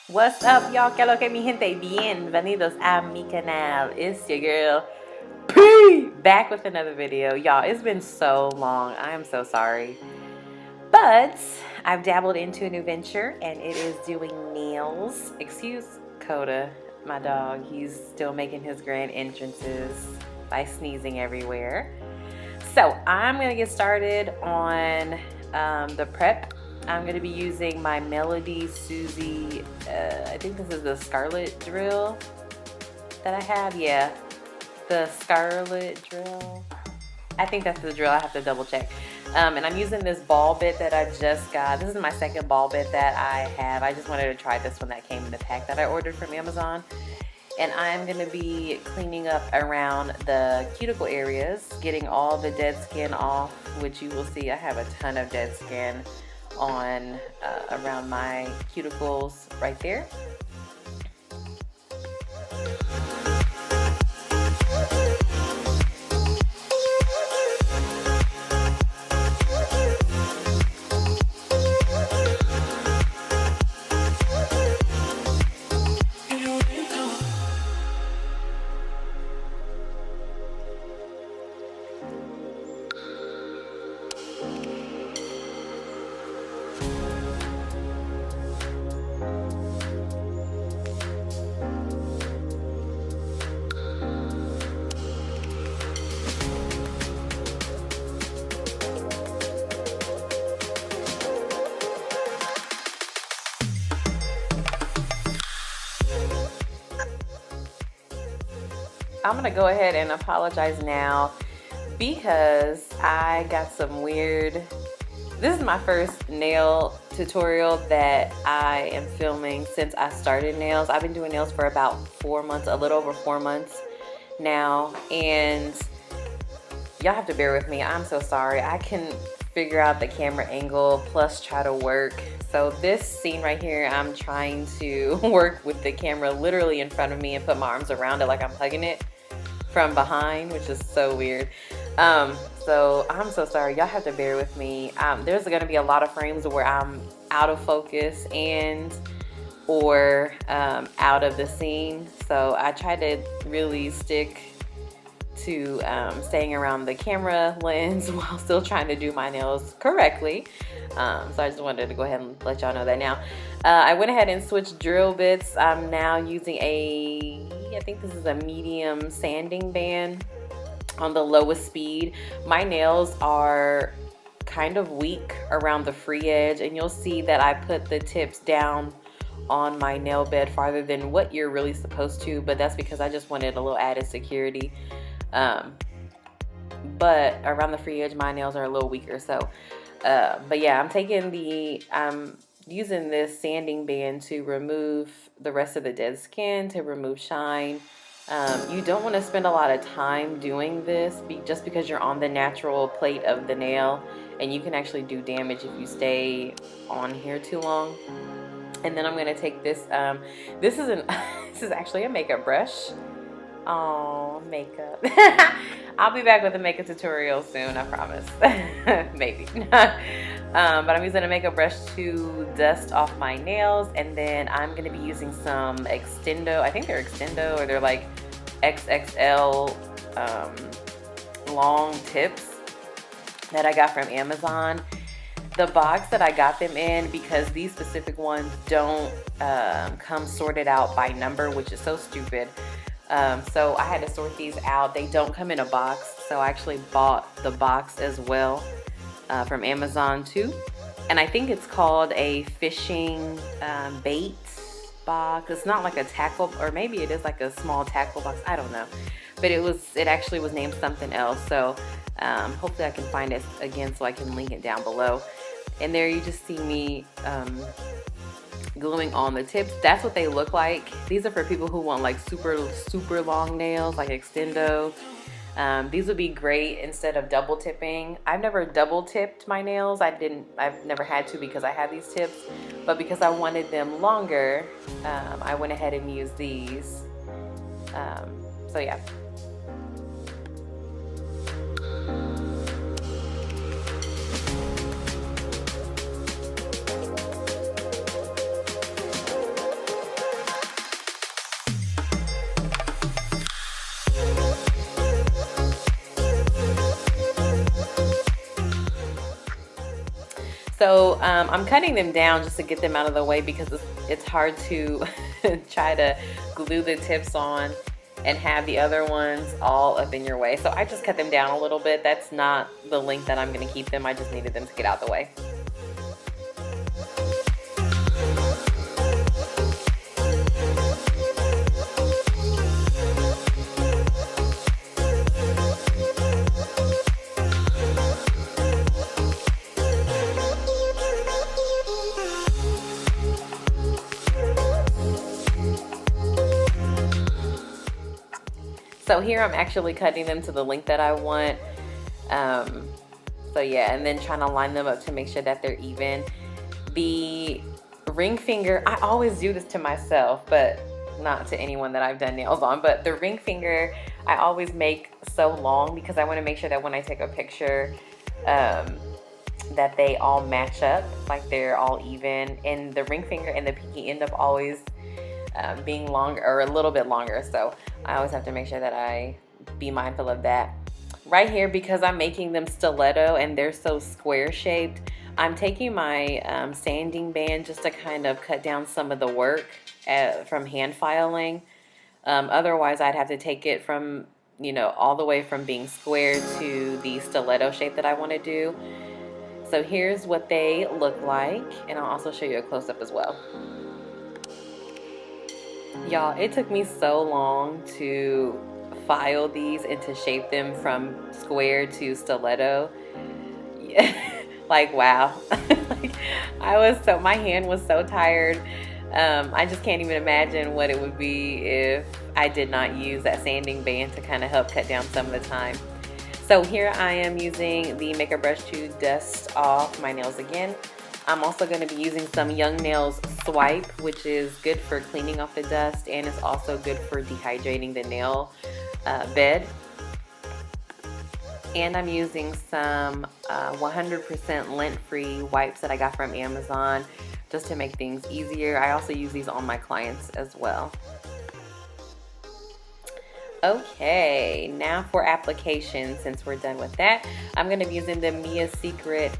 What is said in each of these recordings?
What's up, y'all? Que lo que mi gente? Bienvenidos a mi canal. It's your girl P, back with another video. Y'all, it's been so long. I am so sorry. But I've dabbled into a new venture, and it is doing nails. Excuse Coda, my dog. He's still making his grand entrances by sneezing everywhere. So I'm going to get started on the prep. I'm going to be using my Melody Susie, I think this is the Scarlett drill that I have. Yeah, the Scarlett drill. I think that's the drill. I have to double check. And I'm using this ball bit that I just got. This is my second ball bit that I have. I just wanted to try this one that came in the pack that I ordered from Amazon. And I'm going to be cleaning up around the cuticle areas, getting all the dead skin off, which you will see I have a ton of dead skin on around my cuticles right there. I'm gonna go ahead and apologize now because I got some weird. This is my first nail tutorial that I am filming since I started nails. I've been doing nails for about 4 months, a little over 4 months now, and y'all have to bear with me. I'm so sorry. I can figure out the camera angle plus try to work. So this scene right here, I'm trying to work with the camera literally in front of me and put my arms around it like I'm hugging it from behind, which is so weird. So I'm so sorry. Y'all have to bear with me. There's going to be a lot of frames where I'm out of focus and or out of the scene. So I try to really stick to staying around the camera lens while still trying to do my nails correctly. So I just wanted to go ahead and let y'all know that now. I went ahead and switched drill bits. I'm now using I think this is a medium sanding band on the lowest speed. My nails are kind of weak around the free edge, and you'll see that I put the tips down on my nail bed farther than what you're really supposed to, but that's because I just wanted a little added security. But around the free edge, my nails are a little weaker. So, but yeah, I'm using this sanding band to remove the rest of the dead skin, to remove shine. You don't want to spend a lot of time doing this just because you're on the natural plate of the nail, and you can actually do damage if you stay on here too long. And then I'm going to take this, this is actually a makeup brush. Oh, makeup. I'll be back with a makeup tutorial soon, I promise. Maybe. But I'm using a makeup brush to dust off my nails, and then I'm going to be using some Extendo. I think they're Extendo, or they're like XXL long tips that I got from Amazon. The box that I got them in, because these specific ones don't come sorted out by number, which is so stupid. So I had to sort these out. They don't come in a box, so I actually bought the box as well from Amazon too. And I think it's called a fishing bait box. It's not like a tackle, or maybe it is like a small tackle box. I don't know, but it actually was named something else. So hopefully I can find it again so I can link it down below. And there you just see me gluing on the tips. That's what they look like. These are for people who want like super long nails, like Extendo. These would be great instead of double tipping. I've never double tipped my nails. I've never had to because I have these tips, but because I wanted them longer, I went ahead and used these. So yeah. So I'm cutting them down just to get them out of the way because it's hard to try to glue the tips on and have the other ones all up in your way. So I just cut them down a little bit. That's not the length that I'm going to keep them. I just needed them to get out the way. So here I'm actually cutting them to the length that I want. So yeah, and then trying to line them up to make sure that they're even. The ring finger, I always do this to myself, but not to anyone that I've done nails on, but the ring finger I always make so long because I want to make sure that when I take a picture that they all match up, like they're all even, and the ring finger and the pinky end up always being longer or a little bit longer, so I always have to make sure that I be mindful of that. Right here, because I'm making them stiletto and they're so square shaped, I'm taking my sanding band just to kind of cut down some of the work from hand filing. Otherwise, I'd have to take it from, all the way from being square to the stiletto shape that I want to do. So here's what they look like, and I'll also show you a close-up as well. Y'all, it took me so long to file these and to shape them from square to stiletto. Like, wow. Like, my hand was so tired. I just can't even imagine what it would be if I did not use that sanding band to kind of help cut down some of the time. So here I am using the Makeup Brush to dust off my nails again. I'm also going to be using some Young Nails Swipe, which is good for cleaning off the dust, and it's also good for dehydrating the nail bed. And I'm using some 100% lint-free wipes that I got from Amazon just to make things easier. I also use these on my clients as well. Okay, now for application. Since we're done with that, I'm going to be using the Mia Secret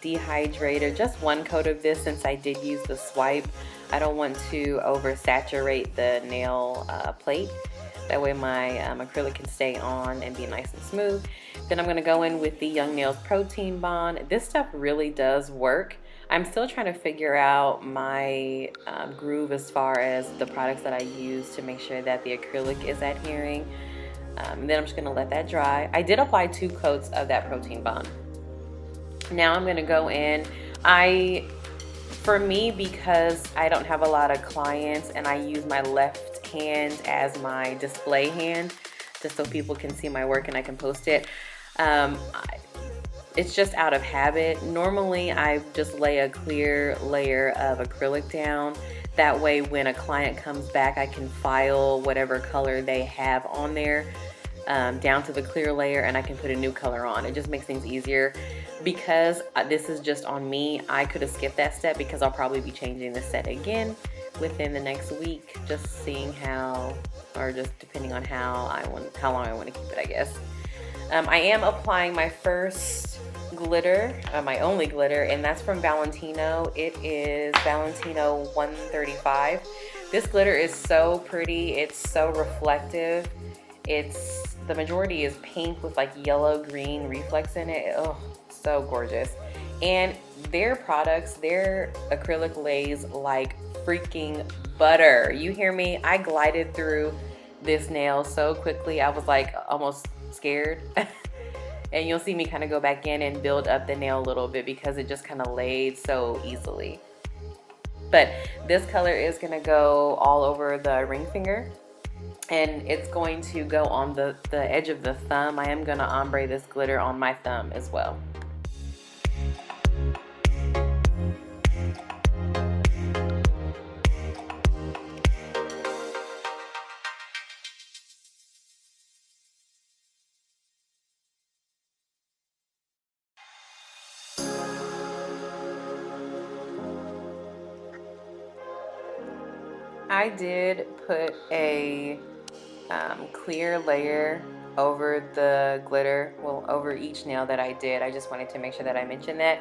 dehydrator, just one coat of this since I did use the swipe. I don't want to oversaturate the nail plate. That way my acrylic can stay on and be nice and smooth. Then I'm going to go in with the Young Nails Protein Bond. This stuff really does work. I'm still trying to figure out my groove as far as the products that I use to make sure that the acrylic is adhering. And then I'm just going to let that dry. I did apply 2 coats of that protein bond. Now I'm going to go in. For me, because I don't have a lot of clients and I use my left hand as my display hand just so people can see my work and I can post it. It's just out of habit. Normally, I just lay a clear layer of acrylic down. That way, when a client comes back, I can file whatever color they have on there down to the clear layer, and I can put a new color on. It just makes things easier. Because this is just on me, I could have skipped that step because I'll probably be changing the set again within the next week, just seeing how, or just depending on how long I want to keep it, I guess. I am applying my first glitter, my only glitter, and that's from Valentino. It is Valentino 135. This glitter is so pretty. It's so reflective. The majority is pink with like yellow green reflex in it. Oh, so gorgeous. And their products, their acrylic lays like freaking butter. You hear me? I glided through this nail so quickly. I was like almost scared. And you'll see me kind of go back in and build up the nail a little bit because it just kind of laid so easily. But this color is going to go all over the ring finger. And it's going to go on the edge of the thumb. I am going to ombre this glitter on my thumb as well. I did put a clear layer over the glitter, well, over each nail that I did. I just wanted to make sure that I mentioned that.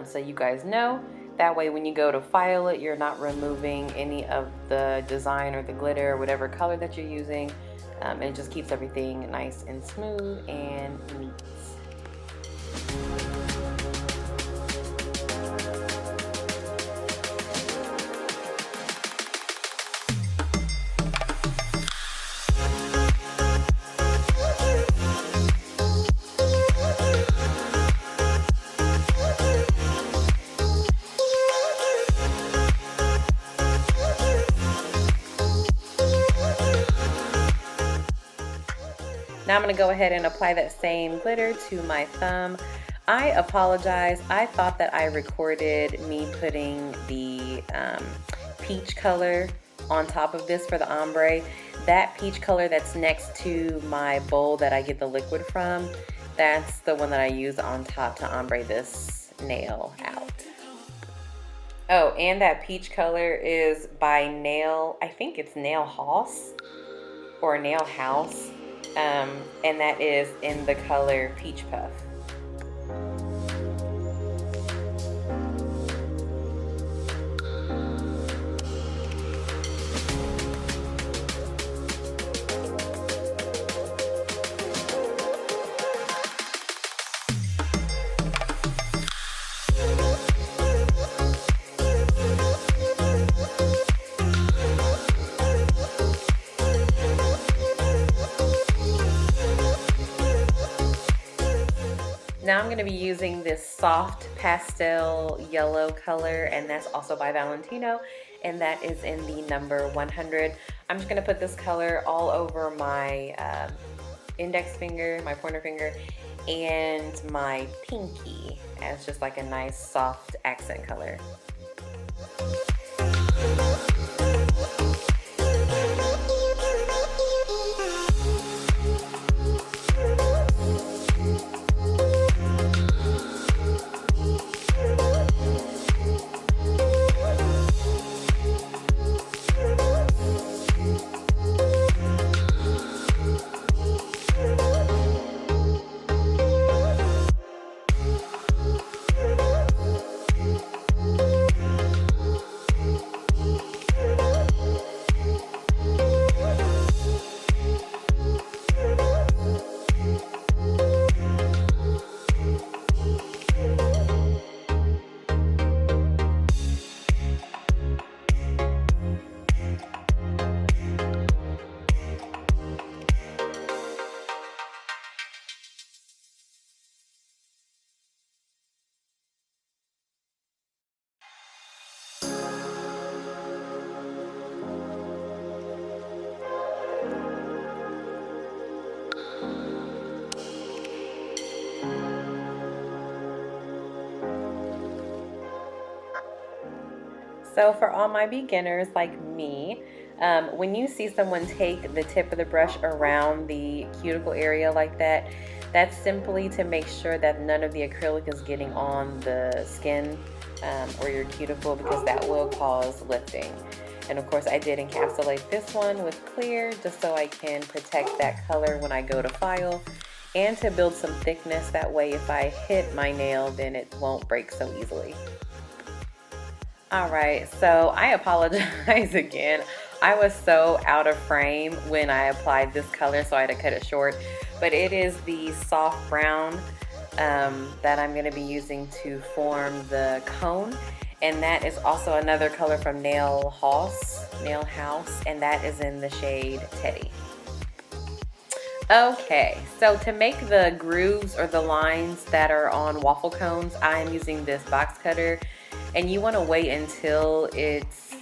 so you guys know. That way when you go to file it, you're not removing any of the design or the glitter or whatever color that you're using. And it just keeps everything nice and smooth and neat. Now I'm going to go ahead and apply that same glitter to my thumb. I apologize. I thought that I recorded me putting the peach color on top of this for the ombre. That peach color that's next to my bowl that I get the liquid from, that's the one that I use on top to ombre this nail out. Oh, and that peach color is by I think it's Nail Hause or Nail House. And that is in the color Peach Puff. Now I'm going to be using this soft pastel yellow color, and that's also by Valentino, and that is in the number 100. I'm just going to put this color all over my index finger, my pointer finger, and my pinky as just like a nice soft accent color. So for all my beginners like me, when you see someone take the tip of the brush around the cuticle area like that, that's simply to make sure that none of the acrylic is getting on the skin or your cuticle, because that will cause lifting. And of course I did encapsulate this one with clear just so I can protect that color when I go to file, and to build some thickness, that way if I hit my nail then it won't break so easily. Alright, so I apologize again. I was so out of frame when I applied this color, so I had to cut it short. But it is the soft brown that I'm going to be using to form the cone. And that is also another color from Nail House, and that is in the shade Teddy. Okay, so to make the grooves or the lines that are on waffle cones, I am using this box cutter. And you want to wait until it's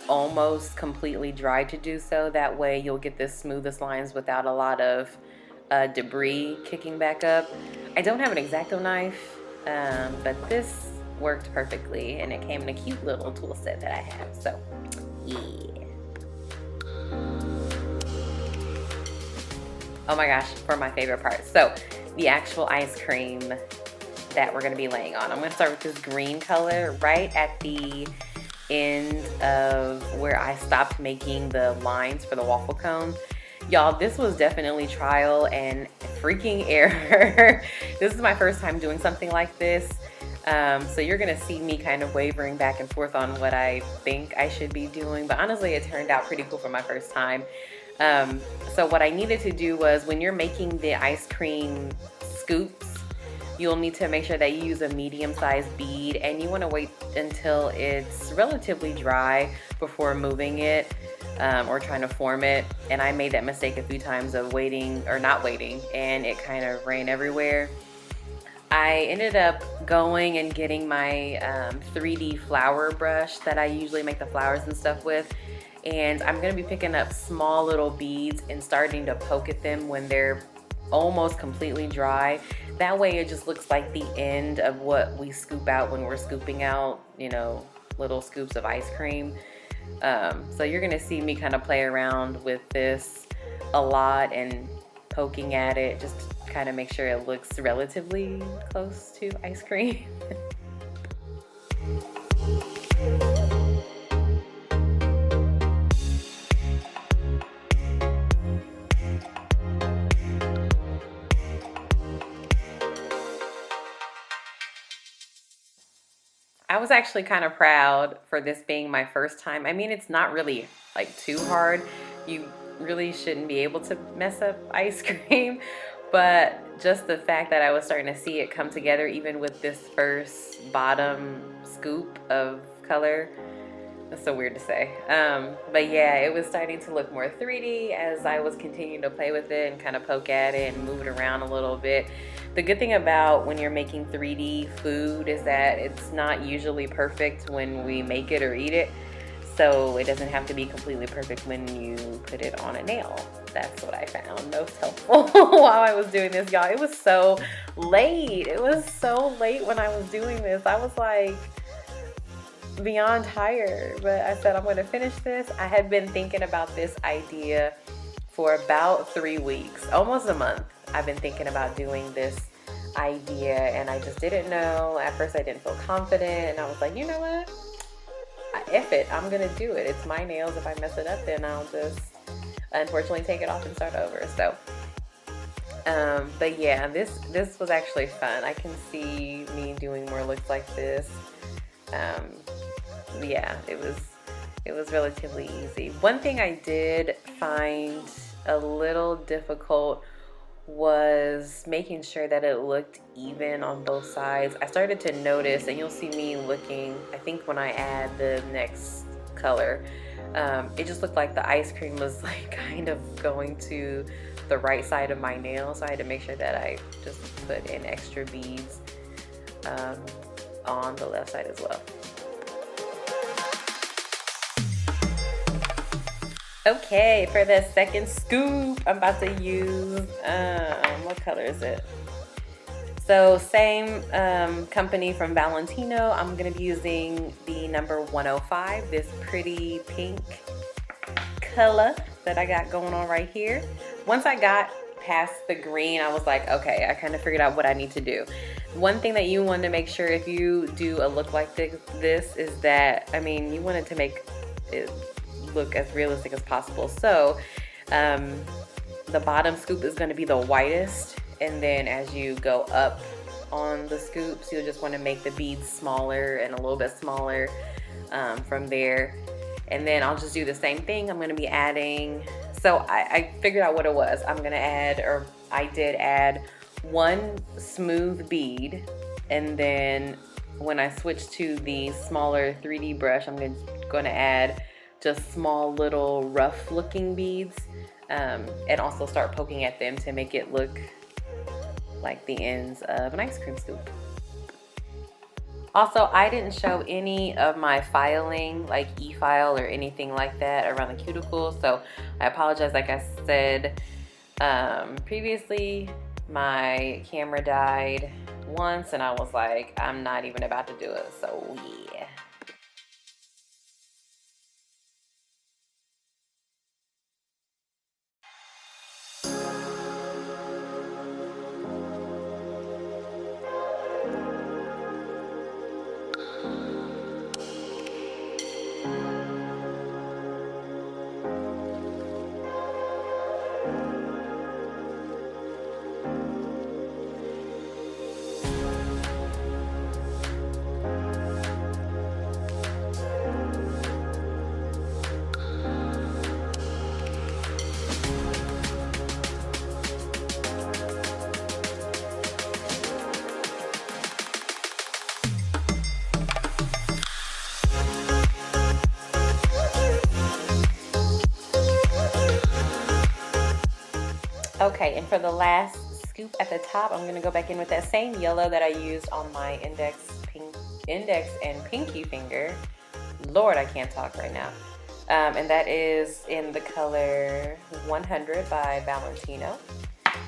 almost completely dry to do so. That way you'll get the smoothest lines without a lot of debris kicking back up. I don't have an X-Acto knife, but this worked perfectly, and it came in a cute little tool set that I have. So, yeah. Oh my gosh, for my favorite part. So, the actual ice cream that we're going to be laying on. I'm going to start with this green color right at the end of where I stopped making the lines for the waffle cone. Y'all, this was definitely trial and freaking error. This is my first time doing something like this. So you're gonna see me kind of wavering back and forth on what I think I should be doing, but honestly it turned out pretty cool for my first time. So what I needed to do was, when you're making the ice cream scoops, you'll need to make sure that you use a medium-sized bead, and you want to wait until it's relatively dry before moving it or trying to form it. And I made that mistake a few times of waiting or not waiting, and it kind of ran everywhere. I ended up going and getting my 3D flower brush that I usually make the flowers and stuff with, and I'm going to be picking up small little beads and starting to poke at them when they're almost completely dry. That way it just looks like the end of what we scoop out when we're scooping out, you know, little scoops of ice cream. So you're going to see me kind of play around with this a lot and poking at it just to kind of make sure it looks relatively close to ice cream. I was actually kind of proud for this being my first time. I mean, it's not really like too hard. You really shouldn't be able to mess up ice cream, but just the fact that I was starting to see it come together even with this first bottom scoop of color, that's so weird to say. But yeah, it was starting to look more 3D as I was continuing to play with it and kind of poke at it and move it around a little bit. The good thing about when you're making 3D food is that it's not usually perfect when we make it or eat it. So it doesn't have to be completely perfect when you put it on a nail. That's what I found most helpful while I was doing this, y'all. It was so late. It was so late when I was doing this. I was like beyond tired, but I said I'm going to finish this. I had been thinking about this idea for about 3 weeks, almost a month. I've been thinking about doing this idea, and I just didn't know. At first I didn't feel confident, and I was like, you know what? F it, I'm gonna do it. It's my nails. If I mess it up, then I'll just unfortunately take it off and start over. So but yeah, this was actually fun. I can see me doing more looks like this. Yeah, it was relatively easy. One thing I did find a little difficult was making sure that it looked even on both sides. I started to notice, and you'll see me looking, I think when I add the next color, it just looked like the ice cream was like kind of going to the right side of my nail, so I had to make sure that I just put in extra beads on the left side as well. Okay, for the second scoop, I'm about to use, what color is it? So same company from Valentino. I'm gonna be using the number 105, this pretty pink color that I got going on right here. Once I got past the green, I was like, okay, I kind of figured out what I need to do. One thing that you want to make sure if you do a look like this is that, I mean, you want it to make it look as realistic as possible. So the bottom scoop is going to be the whitest, and then as you go up on the scoops, you'll just want to make the beads smaller and a little bit smaller from there. And then I'll just do the same thing. I'm going to be adding, so I figured out what it was. I'm going to add, or I did add, one smooth bead, and then when I switch to the smaller 3D brush, I'm going to add just small little rough looking beads, and also start poking at them to make it look like the ends of an ice cream scoop. Also, I didn't show any of my filing, like e-file or anything like that around the cuticle, so I apologize. Like I said previously, my camera died once and I was like, I'm not even about to do it, so yeah. Okay, and for the last scoop at the top, I'm gonna go back in with that same yellow that I used on my index and pinky finger. Lord, I can't talk right now. And that is in the color 100 by Valentino.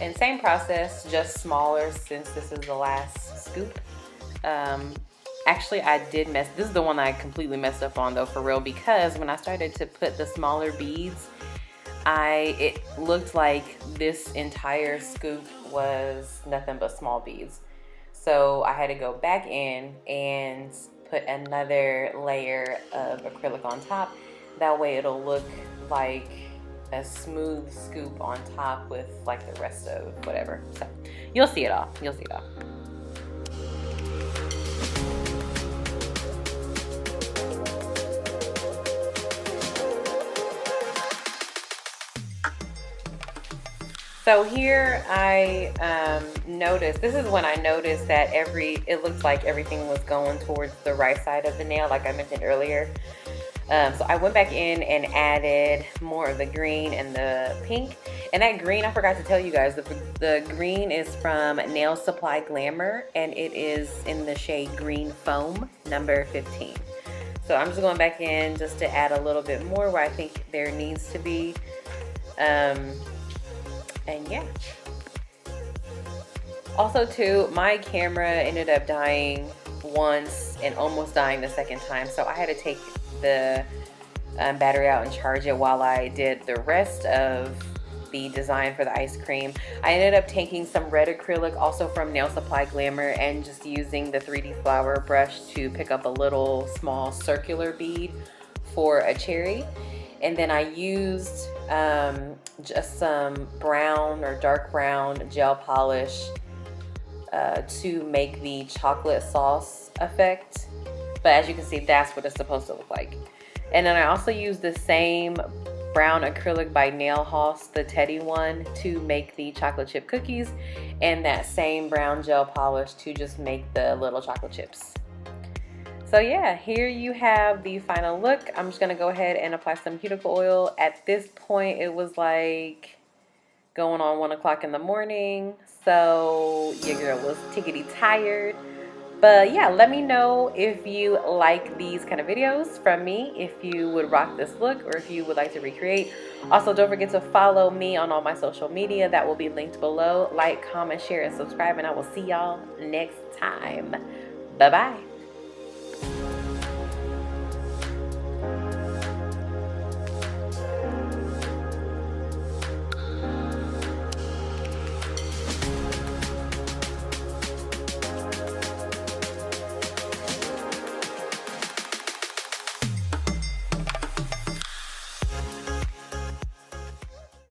And same process, just smaller since this is the last scoop. Actually, I did this is the one I completely messed up on though, for real, because when I started to put the smaller beads, it looked like this entire scoop was nothing but small beads. So I had to go back in and put another layer of acrylic on top. That way it'll look like a smooth scoop on top with like the rest of whatever. So you'll see it all. You'll see it all. So here I noticed, this is when I noticed that it looks like everything was going towards the right side of the nail, like I mentioned earlier. So I went back in and added more of the green and the pink. And that green, I forgot to tell you guys, the green is from Nail Supply Glamour, and it is in the shade Green Foam, number 15. So I'm just going back in just to add a little bit more where I think there needs to be. And yeah. Also too, my camera ended up dying once and almost dying the second time. So I had to take the battery out and charge it while I did the rest of the design for the ice cream. I ended up taking some red acrylic also from Nail Supply Glamour and just using the 3D flower brush to pick up a little small circular bead for a cherry. And then I used just some brown or dark brown gel polish to make the chocolate sauce effect. But as you can see, that's what it's supposed to look like. And then I also used the same brown acrylic by Hause, the Teddy one, to make the chocolate chip cookies, and that same brown gel polish to just make the little chocolate chips. So yeah, here you have the final look. I'm just gonna go ahead and apply some cuticle oil. At this point, it was like going on 1 o'clock in the morning. So your girl was tickety tired. But yeah, let me know if you like these kind of videos from me, if you would rock this look, or if you would like to recreate. Also, don't forget to follow me on all my social media. That will be linked below. Like, comment, share, and subscribe, and I will see y'all next time. Bye-bye.